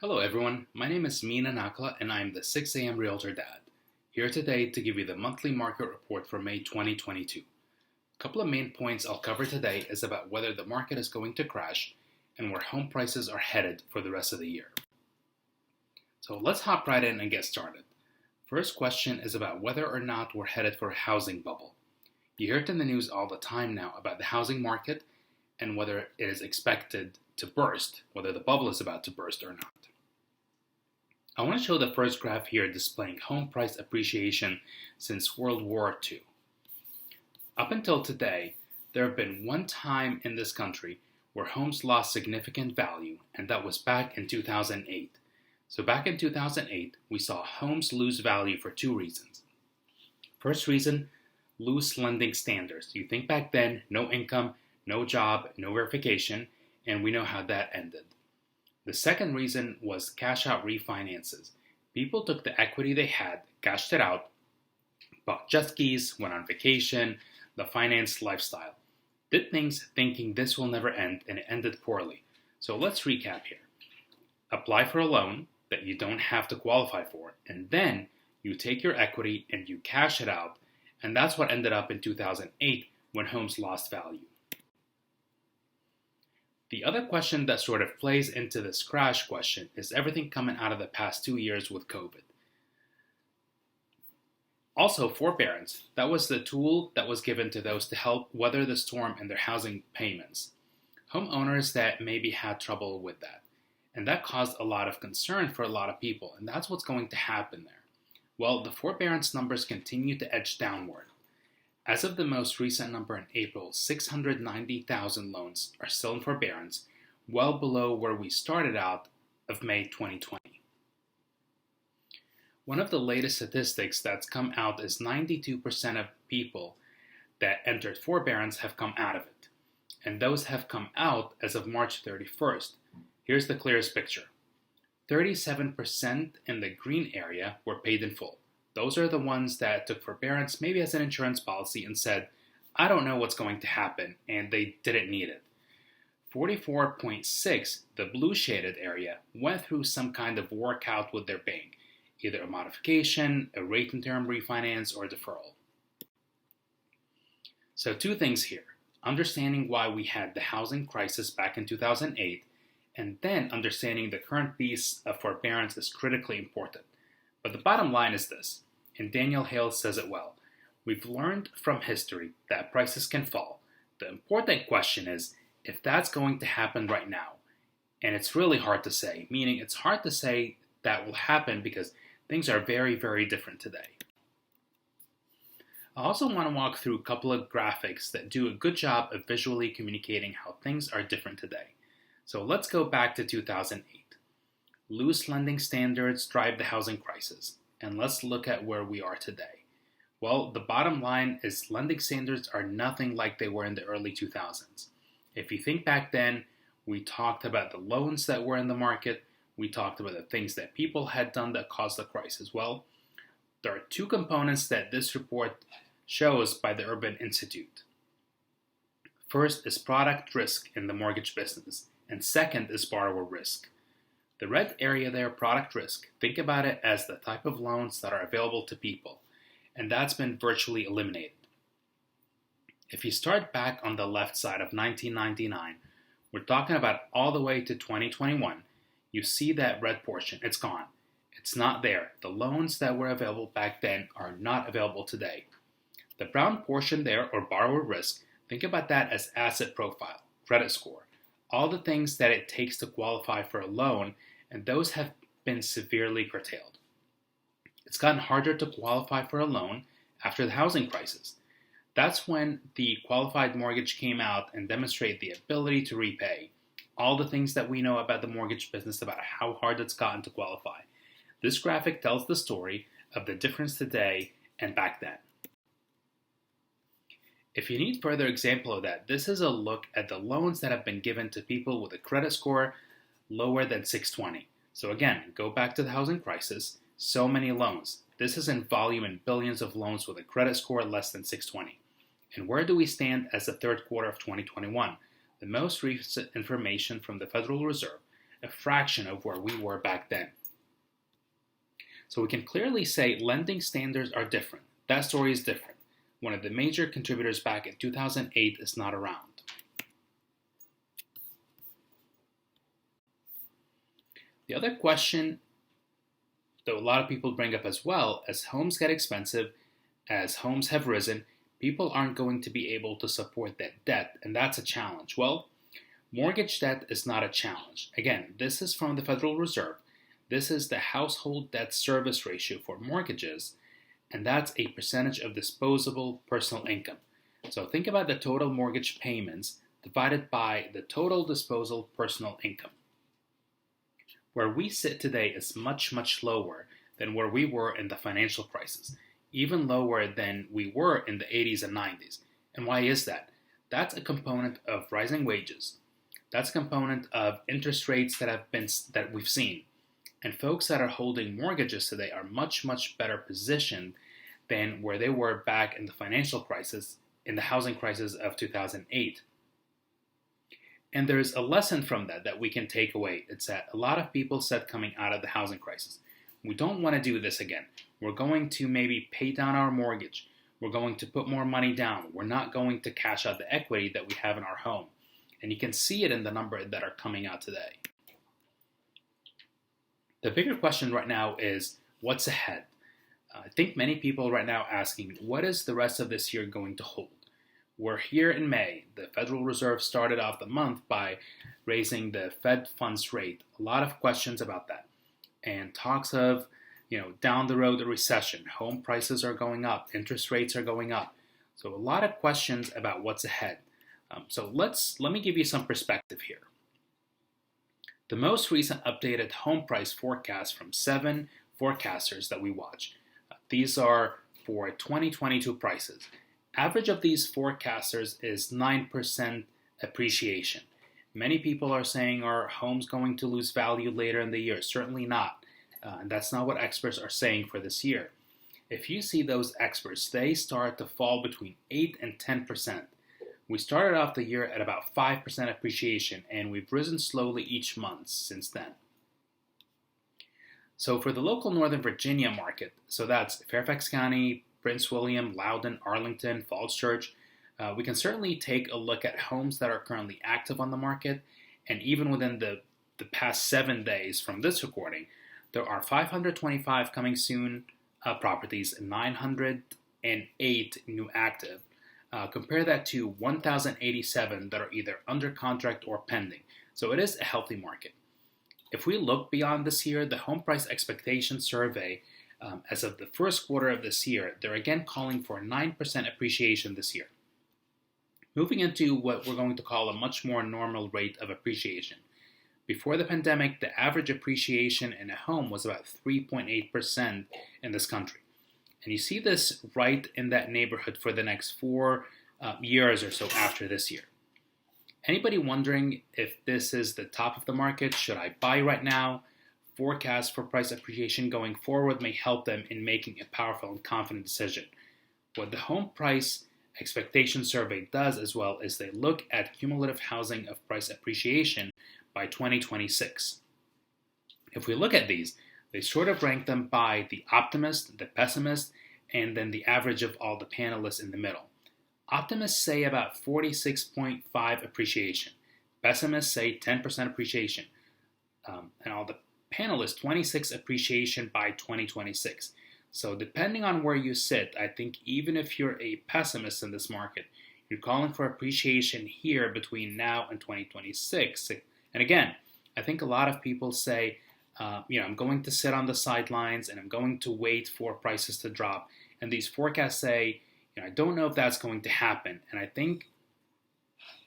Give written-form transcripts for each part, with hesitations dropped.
Hello everyone, my name is Mina Nakla and I'm the 6 a.m. Realtor Dad. Here today to give you the monthly market report for May 2022. A couple of main points I'll cover today is about whether the market is going to crash and where home prices are headed for the rest of the year. So let's hop right in and get started. First question is about whether or not we're headed for a housing bubble. You hear it in the news all the time now about the housing market and whether it is expected to burst, whether the bubble is about to burst or not. I want to show the first graph here displaying home price appreciation since World War II. Up until today, there have been one time in this country where homes lost significant value, and that was back in 2008. So back in 2008, we saw homes lose value for two reasons. First reason, loose lending standards. You think back then, no income, no job, no verification, and we know how that ended. The second reason was cash out refinances. People took the equity they had, cashed it out, bought jet skis, went on vacation, the financed lifestyle. Did things thinking this will never end, and it ended poorly. So let's recap here. Apply for a loan that you don't have to qualify for, and then you take your equity and you cash it out, and that's what ended up in 2008 when homes lost value. The other question that sort of plays into this crash question is everything coming out of the past 2 years with COVID. Also, forbearance. That was the tool that was given to those to help weather the storm in their housing payments. Homeowners that maybe had trouble with that. And that caused a lot of concern for a lot of people. And that's what's going to happen there. Well, the forbearance numbers continue to edge downward. As of the most recent number in April, 690,000 loans are still in forbearance, well below where we started out of May 2020. One of the latest statistics that's come out is 92% of people that entered forbearance have come out of it. And those have come out as of March 31st. Here's the clearest picture. 37% in the green area were paid in full. Those are the ones that took forbearance maybe as an insurance policy and said, I don't know what's going to happen, and they didn't need it. 44.6, the blue shaded area, went through some kind of workout with their bank, either a modification, a rate and term refinance, or deferral. So two things here. Understanding why we had the housing crisis back in 2008, and then understanding the current piece of forbearance is critically important. But the bottom line is this, and Daniel Hale says it well. We've learned from history that prices can fall. The important question is if that's going to happen right now. And it's really hard to say, meaning it's hard to say that will happen because things are very, very different today. I also want to walk through a couple of graphics that do a good job of visually communicating how things are different today. So let's go back to 2008. Loose lending standards drive the housing crisis, and let's look at where we are today. Well, the bottom line is lending standards are nothing like they were in the early 2000s. If you think back then, we talked about the loans that were in the market, we talked about the things that people had done that caused the crisis. Well, there are two components that this report shows by the Urban Institute. First is product risk in the mortgage business, and second is borrower risk. The red area there, product risk, think about it as the type of loans that are available to people, and that's been virtually eliminated. If you start back on the left side of 1999, we're talking about all the way to 2021, you see that red portion, it's gone. It's not there. The loans that were available back then are not available today. The brown portion there, or borrower risk, think about that as asset profile, credit score, all the things that it takes to qualify for a loan, and those have been severely curtailed. It's gotten harder to qualify for a loan after the housing crisis. That's when the qualified mortgage came out and demonstrated the ability to repay. All the things that we know about the mortgage business, about how hard it's gotten to qualify. This graphic tells the story of the difference today and back then. If you need further example of that, this is a look at the loans that have been given to people with a credit score lower than 620. So again, go back to the housing crisis, so many loans. This is in volume in billions of loans with a credit score less than 620. And where do we stand as the third quarter of 2021? The most recent information from the Federal Reserve a fraction of where we were back then. So we can clearly say lending standards are different. That story is different. One of the major contributors back in 2008 is not around. The other question that a lot of people bring up as well, as homes get expensive, as homes have risen, people aren't going to be able to support that debt, and that's a challenge. Well, mortgage debt is not a challenge. Again, this is from the Federal Reserve. This is the household debt service ratio for mortgages, and that's a percentage of disposable personal income. So think about the total mortgage payments divided by the total disposable personal income. Where we sit today is much, much lower than where we were in the financial crisis, even lower than we were in the 80s and 90s. And why is that? That's a component of rising wages. That's a component of interest rates that we've seen. And folks that are holding mortgages today are much, much better positioned than where they were back in the financial crisis, in the housing crisis of 2008. And there's a lesson from that we can take away. It's that a lot of people said coming out of the housing crisis, we don't want to do this again. We're going to maybe pay down our mortgage. We're going to put more money down. We're not going to cash out the equity that we have in our home. And you can see it in the numbers that are coming out today. The bigger question right now is, what's ahead? I think many people right now asking, what is the rest of this year going to hold? We're here in May. The Federal Reserve started off the month by raising the Fed funds rate. A lot of questions about that. And talks of, down the road, a recession. Home prices are going up. Interest rates are going up. So a lot of questions about what's ahead. So let me give you some perspective here. The most recent updated home price forecast from 7 forecasters that we watch. These are for 2022 prices. Average of these forecasters is 9% appreciation. Many people are saying, are homes going to lose value later in the year? Certainly not. And that's not what experts are saying for this year. If you see those experts, they start to fall between 8 and 10%. We started off the year at about 5% appreciation, and we've risen slowly each month since then. So for the local Northern Virginia market, so that's Fairfax County, Prince William, Loudoun, Arlington, Falls Church, we can certainly take a look at homes that are currently active on the market. And even within the past 7 days from this recording, there are 525 coming soon properties and 908 new active. Compare that to 1,087 that are either under contract or pending. So it is a healthy market. If we look beyond this year, the Home Price Expectation Survey, as of the first quarter of this year, they're again calling for 9% appreciation this year. Moving into what we're going to call a much more normal rate of appreciation. Before the pandemic, the average appreciation in a home was about 3.8% in this country. And you see this right in that neighborhood for the next 4 years or so after this year. Anybody wondering if this is the top of the market? Should I buy right now? Forecasts for price appreciation going forward may help them in making a powerful and confident decision. What the Home Price Expectation Survey does as well is they look at cumulative housing of price appreciation by 2026. If we look at these, they sort of rank them by the optimist, the pessimist, and then the average of all the panelists in the middle. Optimists say about 46.5 appreciation. Pessimists say 10% appreciation. And all the panelists, 26 appreciation by 2026. So depending on where you sit, I think even if you're a pessimist in this market, you're calling for appreciation here between now and 2026. And again, I think a lot of people say, I'm going to sit on the sidelines and I'm going to wait for prices to drop. And these forecasts say, I don't know if that's going to happen. And I think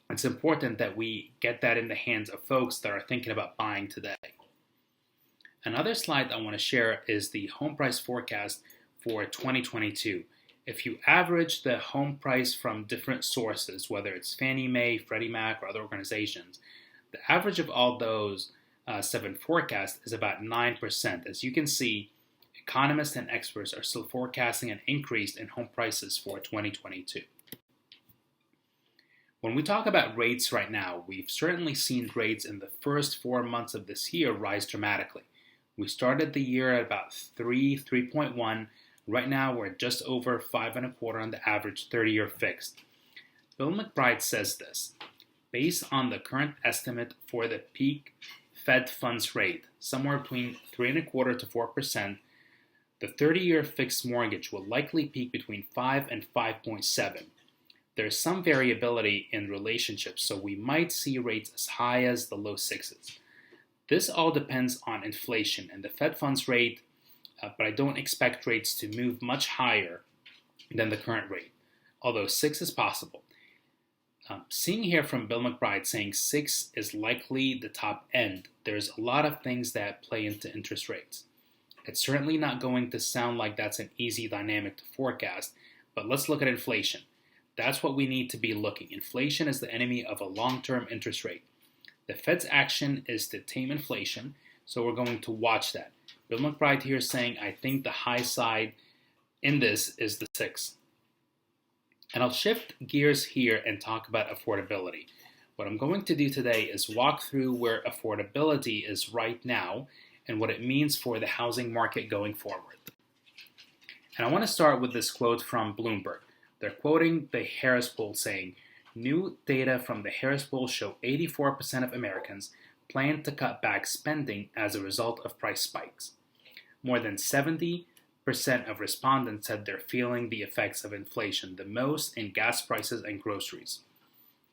it's important that we get that in the hands of folks that are thinking about buying today. Another slide I want to share is the home price forecast for 2022. If you average the home price from different sources, whether it's Fannie Mae, Freddie Mac, or other organizations, the average of all those 7 forecasts is about 9%. As you can see, economists and experts are still forecasting an increase in home prices for 2022. When we talk about rates right now, we've certainly seen rates in the first 4 months of this year rise dramatically. We started the year at about 3.1. Right now, we're just over 5.25 on the average 30-year fixed. Bill McBride says this: based on the current estimate for the peak Fed funds rate, somewhere between 3.25% to 4%, the 30-year fixed mortgage will likely peak between 5 and 5.7. There's some variability in relationships, so we might see rates as high as the low sixes. This all depends on inflation and the Fed funds rate, but I don't expect rates to move much higher than the current rate, although 6 is possible. Seeing here from Bill McBride saying 6 is likely the top end, there's a lot of things that play into interest rates. It's certainly not going to sound like that's an easy dynamic to forecast, but let's look at inflation. That's what we need to be looking. Inflation is the enemy of a long-term interest rate. The Fed's action is to tame inflation, so we're going to watch that. Bill McBride here is saying, I think the high side in this is the 6. And I'll shift gears here and talk about affordability. What I'm going to do today is walk through where affordability is right now and what it means for the housing market going forward. And I want to start with this quote from Bloomberg. They're quoting the Harris poll saying, new data from the Harris poll show 84% of Americans plan to cut back spending as a result of price spikes. More than 70% of respondents said they're feeling the effects of inflation the most in gas prices and groceries.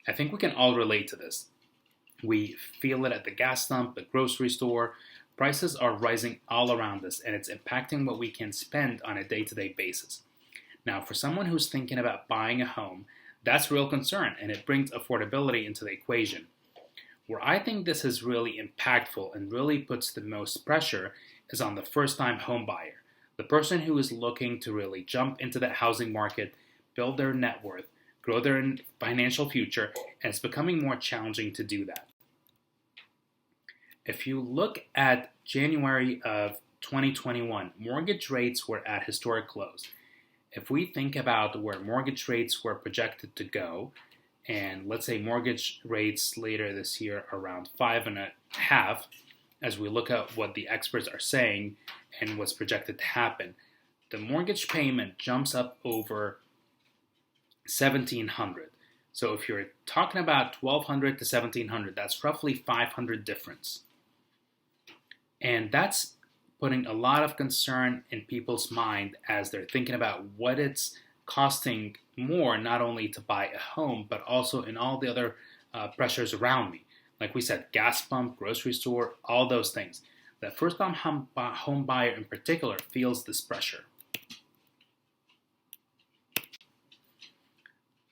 I think we can all relate to this. We feel it at the gas pump, the grocery store. Prices are rising all around us, and it's impacting what we can spend on a day-to-day basis. Now, for someone who's thinking about buying a home, that's a real concern, and it brings affordability into the equation. Where I think this is really impactful and really puts the most pressure is on the first-time home buyer, the person who is looking to really jump into the housing market, build their net worth, grow their financial future, and it's becoming more challenging to do that. If you look at January of 2021, mortgage rates were at historic lows. If we think about where mortgage rates were projected to go, and let's say mortgage rates later this year around 5.5, as we look at what the experts are saying and what's projected to happen, the mortgage payment jumps up over $1,700. So if you're talking about $1,200 to $1,700, that's roughly $500 difference. And that's putting a lot of concern in people's mind as they're thinking about what it's costing more, not only to buy a home, but also in all the other pressures around me. Like we said, gas pump, grocery store, all those things. The first-time home buyer in particular feels this pressure.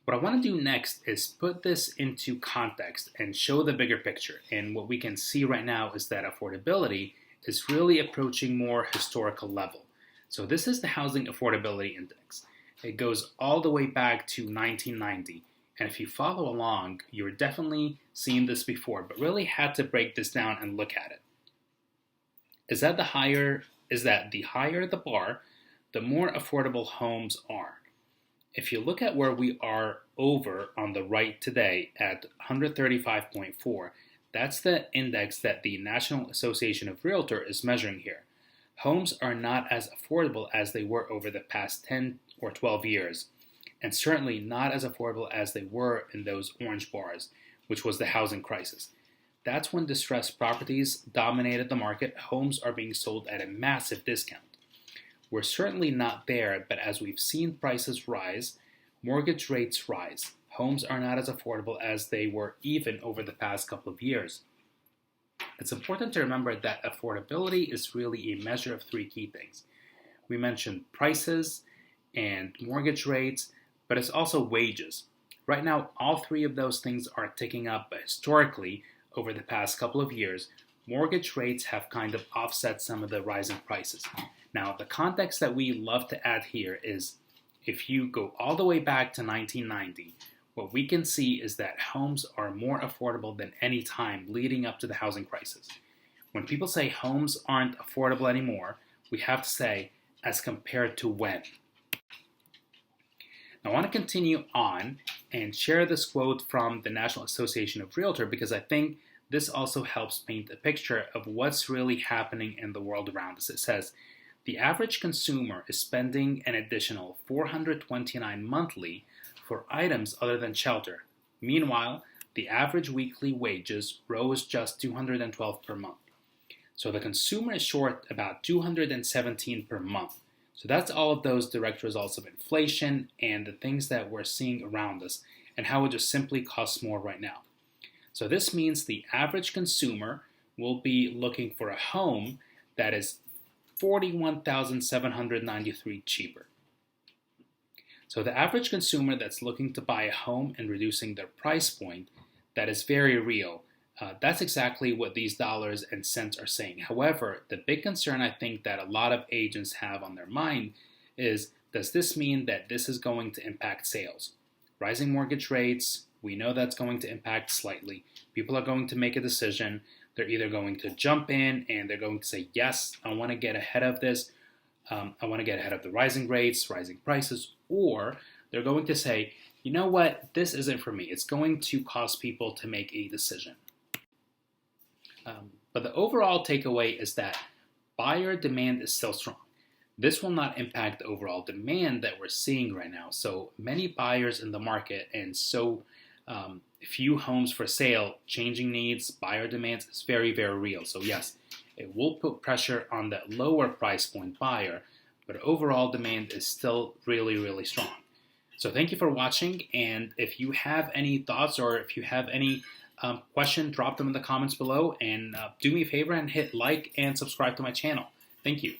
What I want to do next is put this into context and show the bigger picture. And what we can see right now is that affordability is really approaching more historical level. So this is the Housing Affordability Index. It goes all the way back to 1990. And if you follow along, you're definitely seen this before, but really had to break this down and look at it. The higher the bar, the more affordable homes are. If you look at where we are over on the right today at 135.4, that's the index that the National Association of Realtors is measuring here. Homes are not as affordable as they were over the past 10 or 12 years, and certainly not as affordable as they were in those orange bars, which was the housing crisis. That's when distressed properties dominated the market. Homes are being sold at a massive discount. We're certainly not there, but as we've seen prices rise, mortgage rates rise. Homes are not as affordable as they were even over the past couple of years. It's important to remember that affordability is really a measure of three key things. We mentioned prices and mortgage rates, but it's also wages. Right now, all three of those things are ticking up, but historically, over the past couple of years, mortgage rates have kind of offset some of the rising prices. Now, the context that we love to add here is if you go all the way back to 1990, what we can see is that homes are more affordable than any time leading up to the housing crisis. When people say homes aren't affordable anymore, we have to say, as compared to when? Now, I want to continue on and share this quote from the National Association of Realtors because I think this also helps paint a picture of what's really happening in the world around us. It says, the average consumer is spending an additional $429 monthly for items other than shelter. Meanwhile, the average weekly wages rose just $212 per month. So the consumer is short about $217 per month. So that's all of those direct results of inflation and the things that we're seeing around us and how it just simply costs more right now. So this means the average consumer will be looking for a home that is $41,793 cheaper. So the average consumer that's looking to buy a home and reducing their price point, that is very real. That's exactly what these dollars and cents are saying. However, the big concern I think that a lot of agents have on their mind is, does this mean that this is going to impact sales? Rising mortgage rates, we know that's going to impact slightly. People are going to make a decision. They're either going to jump in and they're going to say, yes, I want to get ahead of this. I want to get ahead of the rising rates, rising prices, or they're going to say, you know what, this isn't for me. It's going to cause people to make a decision. But the overall takeaway is that buyer demand is still strong. This will not impact the overall demand that we're seeing right now. So many buyers in the market and so few homes for sale, changing needs, buyer demands is very, very real. So yes, it will put pressure on that lower price point buyer, but overall demand is still really, really strong. So thank you for watching, and if you have any thoughts or if you have any question, drop them in the comments below, and do me a favor and hit like and subscribe to my channel. Thank you.